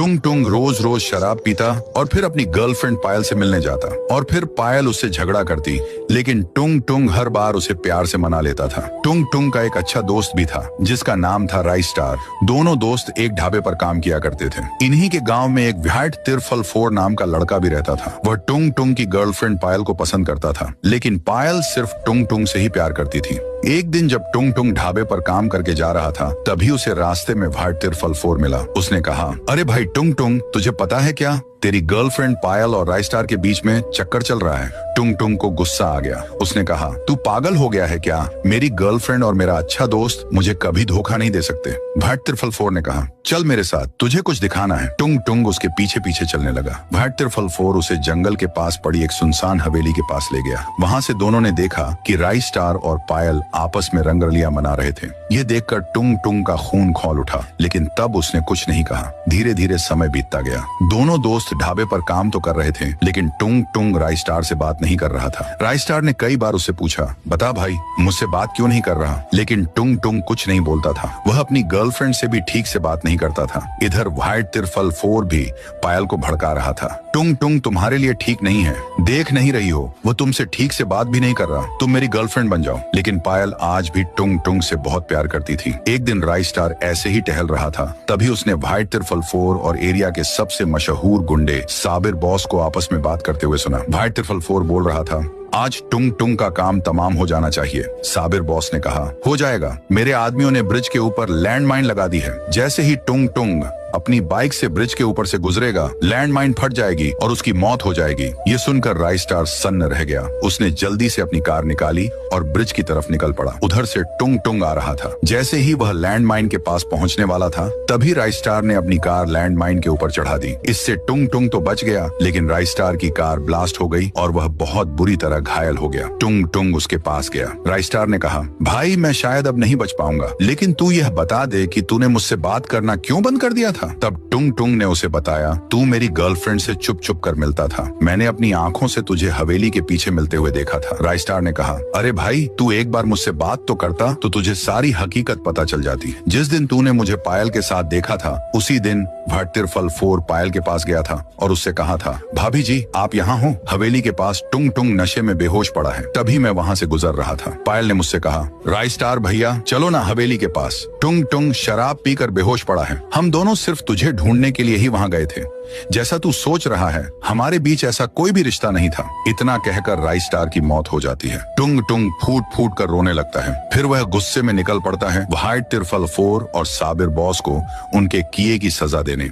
टुंग टुंग रोज रोज शराब पीता और फिर अपनी गर्लफ्रेंड पायल से मिलने जाता और फिर पायल उससे झगड़ा करती, लेकिन टुंग टुंग हर बार उसे प्यार से मना लेता था। टुंग टुंग का एक अच्छा दोस्त भी था जिसका नाम था राइस स्टार। दोनों दोस्त एक ढाबे पर काम किया करते थे। इन्हीं के गांव में एक व्हाइट तिरफल फोर नाम का लड़का भी रहता था। वह टुंग टुंग की गर्लफ्रेंड पायल को पसंद करता था, लेकिन पायल सिर्फ टुंग टुंग से ही प्यार करती थी। एक दिन जब टुंग टुंग ढाबे पर काम करके जा रहा था, तभी उसे रास्ते में व्हाइट तिरफल फोर मिला। उसने कहा, अरे भाई टुंग टुंग, तुझे पता है क्या, तेरी गर्लफ्रेंड पायल और राइस स्टार के बीच में चक्कर चल रहा है। टुंग टुंग को गुस्सा आ गया। उसने कहा, तू पागल हो गया है क्या? मेरी गर्लफ्रेंड और मेरा अच्छा दोस्त मुझे कभी धोखा नहीं दे सकते। व्हाइट तिरफल फोर ने कहा, चल मेरे साथ, तुझे कुछ दिखाना है। टुंग टुंग उसके पीछे पीछे चलने लगा। व्हाइट तिरफल फोर उसे जंगल के पास पड़ी एक सुनसान हवेली के पास ले गया। वहाँ से दोनों ने देखा कि राइस स्टार और पायल आपस में रंगरलियां मना रहे थे। ये देखकर टुंग टुंग का खून खौल उठा, लेकिन तब उसने कुछ नहीं कहा। धीरे धीरे समय बीतता गया। दोनों दोस्त ढाबे पर काम तो कर रहे थे, लेकिन टुंग टुंग राइस स्टार से बात नहीं कर रहा था। राइस स्टार ने कई बार उससे पूछा, बता भाई, मुझसे बात क्यों नहीं कर रहा? लेकिन टुंग टुंग कुछ नहीं बोलता था। वह अपनी गर्लफ्रेंड से भी ठीक से बात नहीं करता था। इधर व्हाइट तिरफल फोर भी पायल को भड़का रहा था। टुंग टुंग तुम्हारे लिए ठीक नहीं है, देख नहीं रही हो, वो तुमसे ठीक से बात भी नहीं कर रहा, तुम मेरी गर्लफ्रेंड बन जाओ। लेकिन पायल आज भी टुंग टुंग से बहुत प्यार करती थी। एक दिन राइस स्टार ऐसे ही टहल रहा था, तभी उसने व्हाइट तिरफल फोर और एरिया के सबसे मशहूर गुंडे साबिर बॉस को आपस में बात करते हुए सुना। व्हाइट तिरफल फोर बोल रहा था, आज टुंग टुंग का काम तमाम हो जाना चाहिए। साबिर बॉस ने कहा, हो जाएगा, मेरे आदमियों ने ब्रिज के ऊपर लैंडमाइन लगा दी है। जैसे ही टुंग टुंग अपनी बाइक से ब्रिज के ऊपर से गुजरेगा, लैंडमाइन फट जाएगी और उसकी मौत हो जाएगी। ये सुनकर राइस स्टार सन्न रह गया। उसने जल्दी से अपनी कार निकाली और ब्रिज की तरफ निकल पड़ा। उधर से टुंग टुंग आ रहा था। जैसे ही वह लैंडमाइन के पास पहुंचने वाला था, तभी राइस स्टार ने अपनी कार लैंडमाइन के ऊपर चढ़ा दी। इससे टुंग टुंग तो बच गया, लेकिन राइस स्टार की कार ब्लास्ट हो गई और वह बहुत बुरी तरह घायल हो गया। टुंग टुंग उसके पास गया। राइस स्टार ने कहा, भाई मैं शायद अब नहीं बच पाऊंगा, लेकिन तू यह बता दे कि तूने मुझसे बात करना क्यों बंद कर दिया था? तब टुंग टुंग ने उसे बताया, तू मेरी गर्लफ्रेंड से चुप चुप कर मिलता था। मैंने अपनी आंखों से तुझे हवेली के पीछे मिलते हुए देखा था। राइस स्टार ने कहा, अरे भाई, तू एक बार मुझसे बात तो करता तो तुझे सारी हकीकत पता चल जाती। जिस दिन तूने मुझे पायल के साथ देखा था, उसी दिन व्हाइट तिरफल फोर पायल के पास गया था और उससे कहा था, भाभी जी आप यहाँ हो? हवेली के पास टुंग टुंग नशे में बेहोश पड़ा है, तभी मैं वहाँ से गुजर रहा था। पायल ने मुझसे कहा, राइस स्टार भैया चलो ना हवेली के पास, टुंग टुंग शराब पीकर बेहोश पड़ा है। हम दोनों सिर्फ तुझे ढूंढने के लिए ही वहाँ गए थे। जैसा तू सोच रहा है, हमारे बीच ऐसा कोई भी रिश्ता नहीं था। इतना कहकर राइस स्टार की मौत हो जाती है। टुंग टुंग फूट फूट कर रोने लगता है। फिर वह गुस्से में निकल पड़ता है व्हाइट तिरफल फोर और साबिर बॉस को उनके किए की सजा देने।